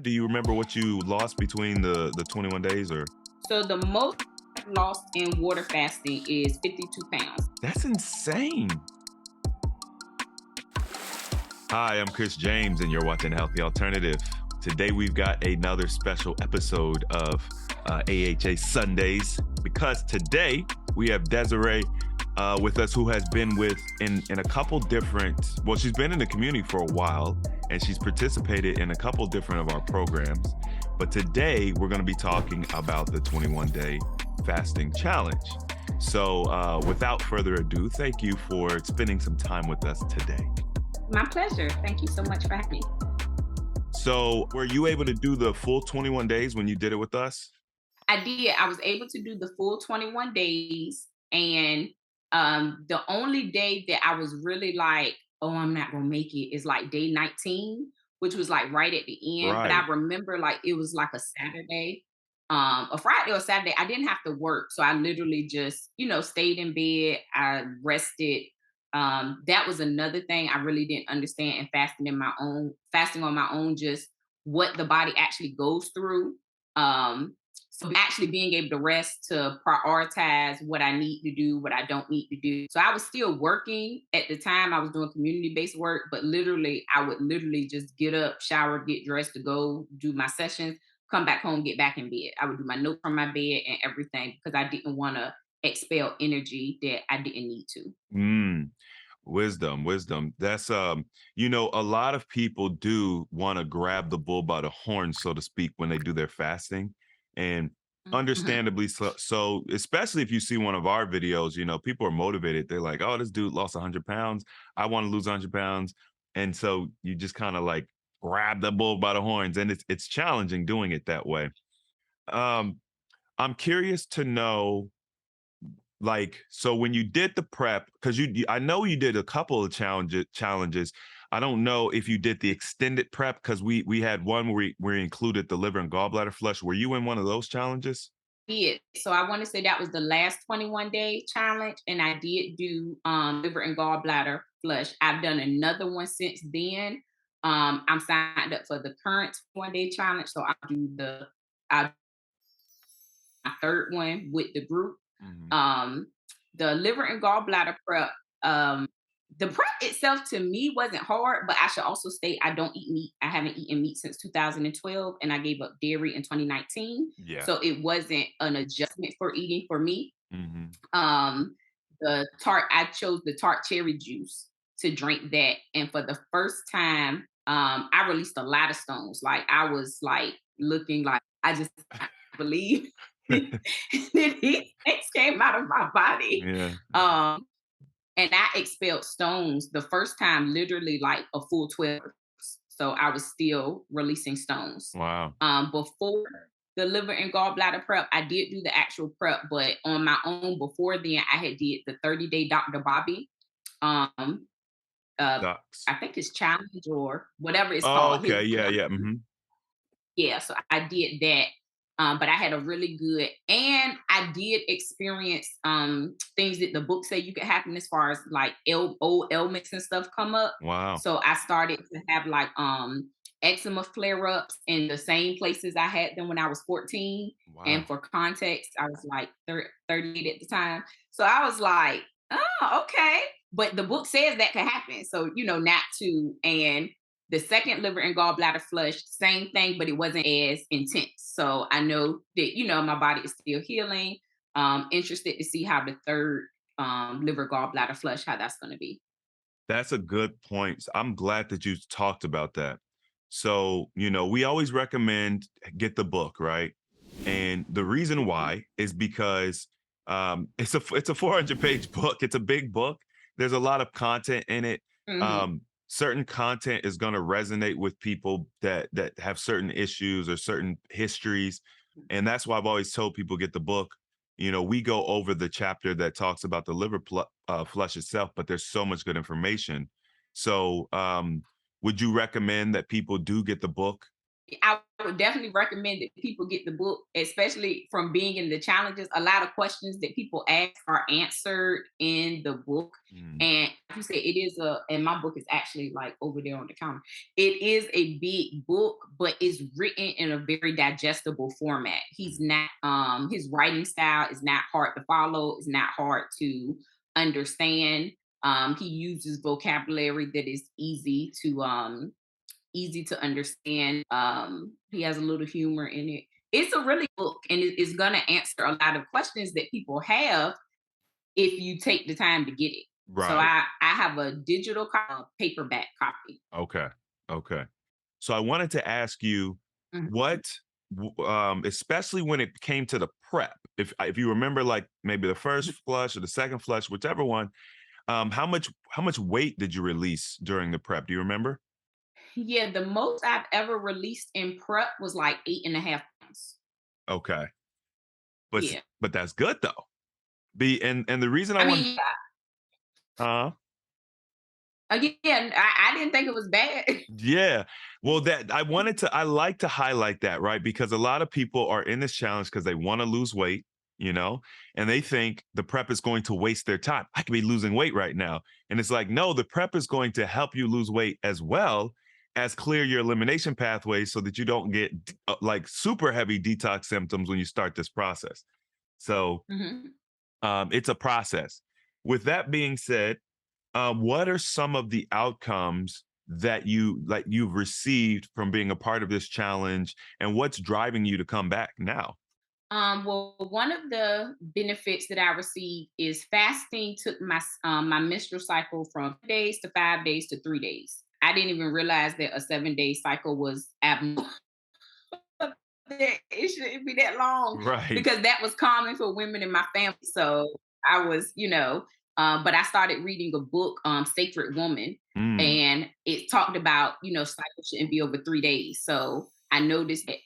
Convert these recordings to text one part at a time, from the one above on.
Do you remember what you lost between the 21 days or? So the most I've lost in water fasting is 52 pounds. That's insane. Hi, I'm Chris James, and you're watching Healthy Alternative. Today, we've got another special episode of AHA Sundays because today we have Desiree with us, who has been in a couple different, well, she's been in the community for a while, and she's participated in a couple different of our programs. But today, we're going to be talking about the 21-day fasting challenge. So without further ado, thank you for spending some time with us today. My pleasure. Thank you so much for having me. So were you able to do the full 21 days when you did it with us? I did. I was able to do the full 21 days. And the only day that I was really like, oh, I'm not going to make it is like day 19, which was like right at the end. But I Right. remember like it was like a Saturday, a Friday or Saturday. I didn't have to work. So I literally just, stayed in bed. I rested. That was another thing I really didn't understand in fasting on my own, just what the body actually goes through. So actually being able to rest to prioritize what I need to do, what I don't need to do. So I was still working at the time. I was doing community-based work, but literally I would literally just get up, shower, get dressed to go do my sessions, come back home, get back in bed. I would do my notes from my bed and everything because I didn't want to expel energy that I didn't need to. Mm, wisdom. That's a lot of people do want to grab the bull by the horn, so to speak, when they do their fasting. And Mhm. understandably so, especially if you see one of our videos, people are motivated. They're like, oh, this dude lost 100 pounds. I want to lose 100 pounds. And so you just kind of like grab the bull by the horns, and it's challenging doing it that way. Um, I'm curious to know, like, so when you did the prep, because I know you did a couple of challenges. I don't know if you did the extended prep, because we had one where we included the liver and gallbladder flush. Were you in one of those challenges? Did. So I want to say that was the last 21-day challenge. And I did do liver and gallbladder flush. I've done another one since then. I'm signed up for the current 1-day challenge. So I'll do my third one with the group. Mhm. Um, the liver and gallbladder prep, the prep itself to me wasn't hard, but I should also state I don't eat meat. I haven't eaten meat since 2012, and I gave up dairy in 2019. Yeah. So it wasn't an adjustment for eating for me. Hmm. Um, I chose the tart cherry juice to drink that, and for the first time, I released a lot of stones. Like I was like looking like I just I believe that these things came out of my body. Yeah. Um, and I expelled stones the first time, literally like a full 12 hours. So I was still releasing stones. Wow. Before the liver and gallbladder prep, I did do the actual prep, but on my own before then, I had did the 30-day Dr. Bobby. Um, Ducks. I think it's challenge or whatever it's Oh, called. okay. His Yeah. Yeah. Hmm. Yeah, so I did that. But I had a really good, and I did experience things that the book say you could happen as far as like old ailments and stuff come up. Wow. So I started to have like eczema flare ups in the same places I had them when I was 14. And Wow. for context, I was like 38 at the time. So I was like, oh, okay. But the book says that could happen. So, not to. And the second liver and gallbladder flush, same thing, but it wasn't as intense. So I know that, my body is still healing. Interested to see how the third liver gallbladder flush, how that's going to be. That's a good point. I'm glad that you talked about that. So, we always recommend get the book, right? And the reason Mhm. why is because it's a 400-page book. It's a big book. There's a lot of content in it. Mhm. Certain content is going to resonate with people that have certain issues or certain histories, and that's why I've always told people get the book. We go over the chapter that talks about the flush itself, but there's so much good information. So, would you recommend that people do get the book? I would definitely recommend that people get the book, especially from being in the challenges. A lot of questions that people ask are answered in the book. Mm, And like you said, it is and my book is actually like over there on the counter. It is a big book, but it's written in a very digestible format. He's mm. not, his writing style is not hard to follow, it's not hard to understand. He uses vocabulary that is easy to understand. He has a little humor in it. It's a really book, and it's going to answer a lot of questions that people have if you take the time to get it. So Right. I have a digital paperback copy. Okay. Okay. So I wanted to ask you Mhm. what, especially when it came to the prep, if you remember, like maybe the first flush or the second flush, whichever one, how much weight did you release during the prep? Do you remember? Yeah, the most I've ever released in prep was like 8.5 pounds. Okay, Yeah. but that's good though. And the reason I I want, mean, uh, again, I didn't think it was bad. yeah. Well, that I like to highlight that, right? Because a lot of people are in this challenge because they want to lose weight, you know, and they think the prep is going to waste their time. I could be losing weight right now. And it's like, no, the prep is going to help you lose weight as well as clear your elimination pathways so that you don't get like super heavy detox symptoms when you start this process. So Mhm. it's a process. With that being said, what are some of the outcomes that you've received from being a part of this challenge, and what's driving you to come back now? Well, one of the benefits that I received is fasting took my menstrual cycle from days to 5 days to 3 days. I didn't even realize that a 7 day cycle was abnormal. That it shouldn't be that long Right. because that was common for women in my family. So I was, but I started reading a book, Sacred Woman, Mm, and it talked about, cycle shouldn't be over 3 days. So I noticed that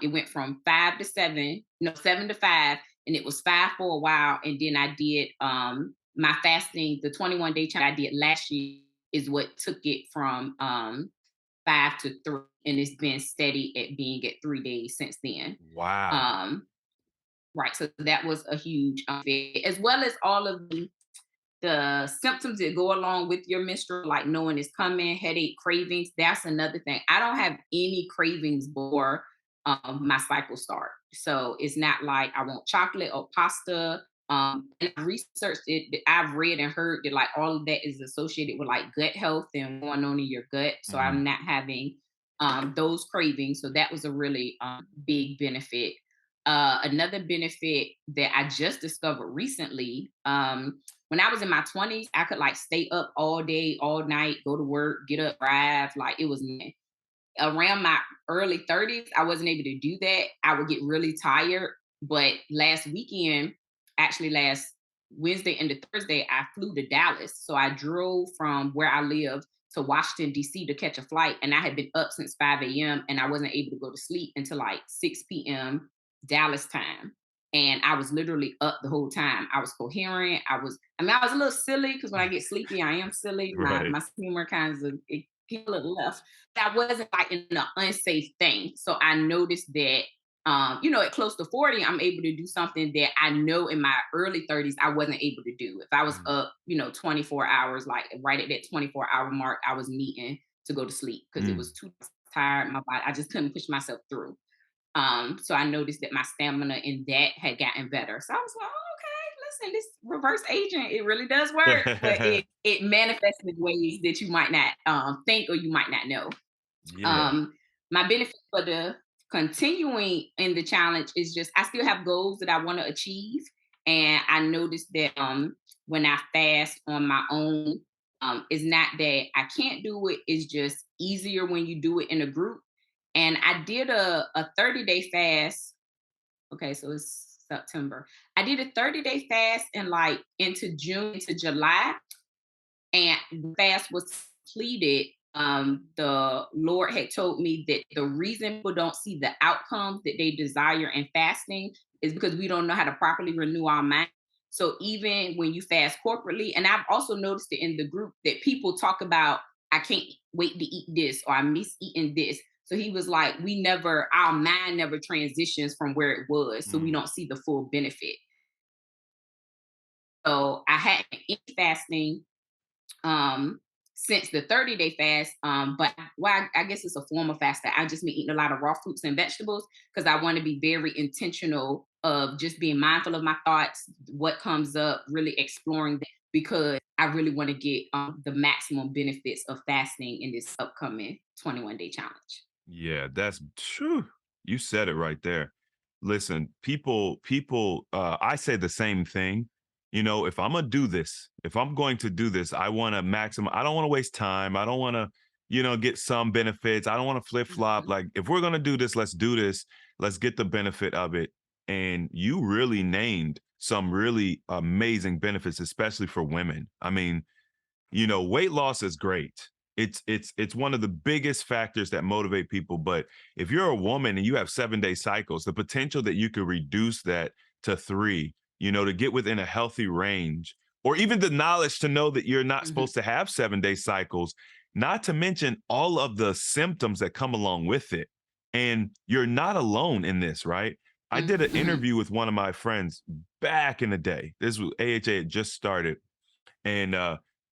it went from 5 to 7, no, 7 to 5, and it was 5 for a while. And then I did my fasting, the 21 day challenge I did last year is what took it from 5 to 3, and it's been steady at being at 3 days since then. wow. Um, right, so that was a huge fit, as well as all of the symptoms that go along with your menstrual, like knowing it's coming, headache, cravings. That's another thing. I don't have any cravings before my cycle start. So it's not like I want chocolate or pasta. And I've researched it. I've read and heard that like all of that is associated with like gut health and going on in your gut. So I'm Mhm. not having those cravings. So that was a really big benefit. Another benefit that I just discovered recently, when I was in my 20s, I could like stay up all day, all night, go to work, get up, drive. Like it was around my early 30s, I wasn't able to do that. I would get really tired. But last weekend, actually last Wednesday and the Thursday, I flew to Dallas. So I drove from where I live to Washington, D.C. to catch a flight. And I had been up since 5 a.m. and I wasn't able to go to sleep until like 6 p.m. Dallas time. And I was literally up the whole time. I was coherent. I was a little silly because when I get sleepy, I am silly. My Right. my humor kind of it get a little left. That wasn't like in an unsafe thing. So I noticed that, at close to 40, I'm able to do something that I know in my early 30s I wasn't able to do. If I was Mm, up, 24 hours, like right at that 24-hour mark, I was needing to go to sleep because it mm. was too tired. My body, I just couldn't push myself through. So I noticed that my stamina in that had gotten better. So I was like, oh, okay, listen, this reverse agent, it really does work, but it manifests in ways that you might not think or you might not know. Yeah. Um, my benefit for the continuing in the challenge is just I still have goals that I want to achieve. And I noticed that when I fast on my own, it's not that I can't do it, it's just easier when you do it in a group. And I did a 30-day fast. Okay, so it's September. I did a 30-day fast and like into June to July, and the fast was completed. The Lord had told me that the reason people don't see the outcomes that they desire in fasting is because we don't know how to properly renew our mind. So even when you fast corporately, and I've also noticed it in the group that people talk about, I can't wait to eat this or I miss eating this. So he was like, our mind never transitions from where it was, so we Mm. don't see the full benefit. So I hadn't eaten fasting um since the 30-day fast. But well, I guess it's a form of fasting. I just been eating a lot of raw fruits and vegetables because I want to be very intentional of just being mindful of my thoughts, what comes up, really exploring that because I really want to get the maximum benefits of fasting in this upcoming 21-day challenge. Yeah, that's true. You said it right there. Listen, people, I say the same thing. You know, if I'm gonna do this, if I'm going to do this, I want to maximum. I don't want to waste time. I don't want to, get some benefits. I don't want to flip flop. Mhm, Like, if we're gonna do this, let's do this. Let's get the benefit of it. And you really named some really amazing benefits, especially for women. I mean, weight loss is great. It's one of the biggest factors that motivate people. But if you're a woman and you have 7-day cycles, the potential that you could reduce that to 3, to get within a healthy range, or even the knowledge to know that you're not mhm, supposed to have 7-day cycles, not to mention all of the symptoms that come along with it. And you're not alone in this, right? I did an mhm, interview with one of my friends back in the day. This was AHA had just started, and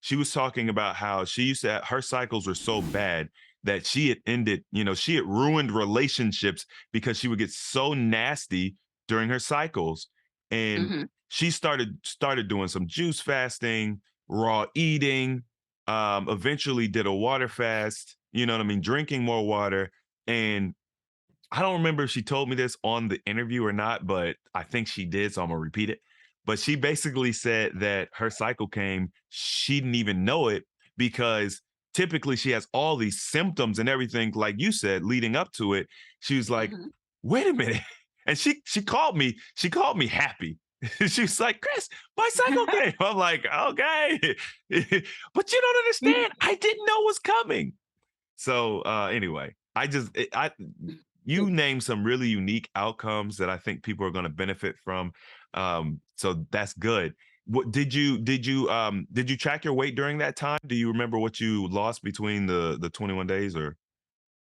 she was talking about how she used to her cycles were so bad that she had ended, she had ruined relationships because she would get so nasty during her cycles. And mhm. she started doing some juice fasting, raw eating, eventually did a water fast, you know what I mean, drinking more water. And I don't remember if she told me this on the interview or not, but I think she did, so I'm gonna repeat it. But she basically said that her cycle came, she didn't even know it because typically she has all these symptoms and everything, like you said, leading up to it. She was like, Mhm. wait a minute. And she called me happy. She's like, Chris, my cycle came. I'm like, okay. But you don't understand. I didn't know it was coming. So anyway, I you name some really unique outcomes that I think people are going to benefit from. So that's good. What did you track your weight during that time? Do you remember what you lost between the 21 days or?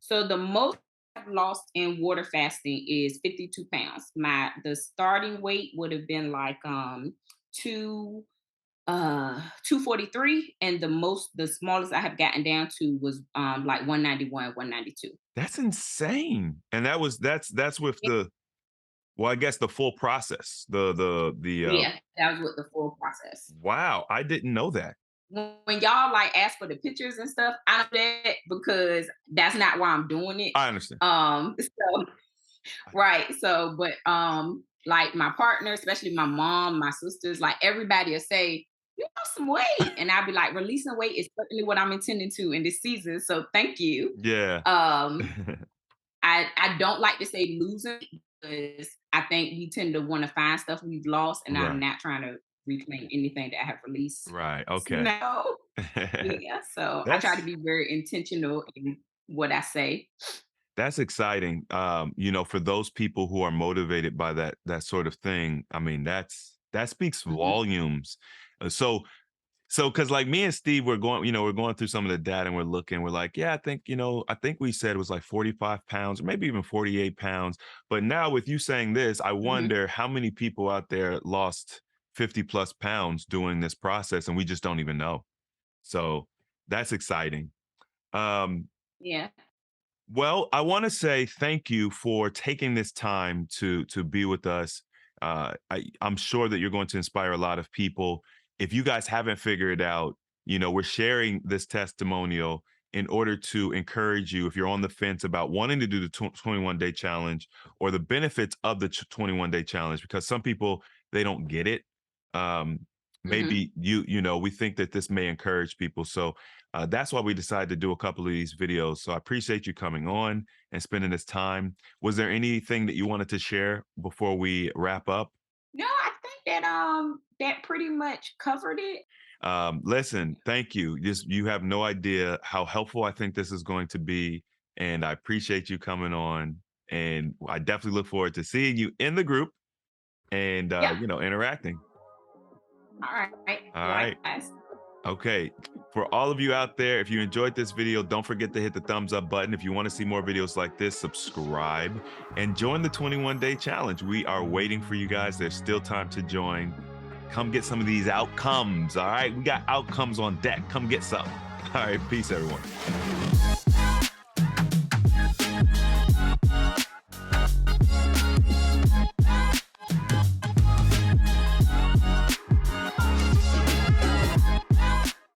So the most I've lost in water fasting is 52 pounds. The starting weight would have been like two 243, and the smallest I have gotten down to was like 191, 192. That's insane. And that's with the, well, I guess the full process. The Yeah, that was with the full process. wow, I didn't know that. When y'all like ask for the pictures and stuff, I know that because that's not why I'm doing it. I understand. So right. So, but like my partner, especially my mom, my sisters, like everybody will say, you lost some weight. And I'll be like, releasing weight is certainly what I'm intending to in this season. So thank you. Yeah. Um, I don't like to say losing because I think we tend to want to find stuff we've lost, and I'm Right. not trying to reclaim anything that I have released. Right. Okay. No. Yeah. So I try to That's be very intentional in what I say. that's exciting. For those people who are motivated by that sort of thing, I mean, that speaks Mhm, volumes. So because like me and Steve, we're going through some of the data and we're like, yeah, I think we said it was like 45 pounds or maybe even 48 pounds. But now with you saying this, I mhm. wonder how many people out there lost 50 plus pounds doing this process and we just don't even know. So that's exciting. Um, Yeah. well, I want to say thank you for taking this time to be with us. I'm sure that you're going to inspire a lot of people. If you guys haven't figured it out, we're sharing this testimonial in order to encourage you if you're on the fence about wanting to do the 21-day challenge or the benefits of the 21-day challenge, because some people they don't get it. Um, Mhm. Maybe we think that this may encourage people. So that's why we decided to do a couple of these videos. So I appreciate you coming on and spending this time. Was there anything that you wanted to share before we wrap up? No, I think that that pretty much covered it. Listen, thank you. Just you have no idea how helpful I think this is going to be, and I appreciate you coming on. And I definitely look forward to seeing you in the group and Yeah. interacting. All right. All right. Likewise. Okay, for all of you out there, if you enjoyed this video, don't forget to hit the thumbs up button. If you want to see more videos like this, subscribe and join the 21-day challenge. We are waiting for you guys. There's still time to join. Come get some of these outcomes, all right? We got outcomes on deck. Come get some. All right, peace, everyone.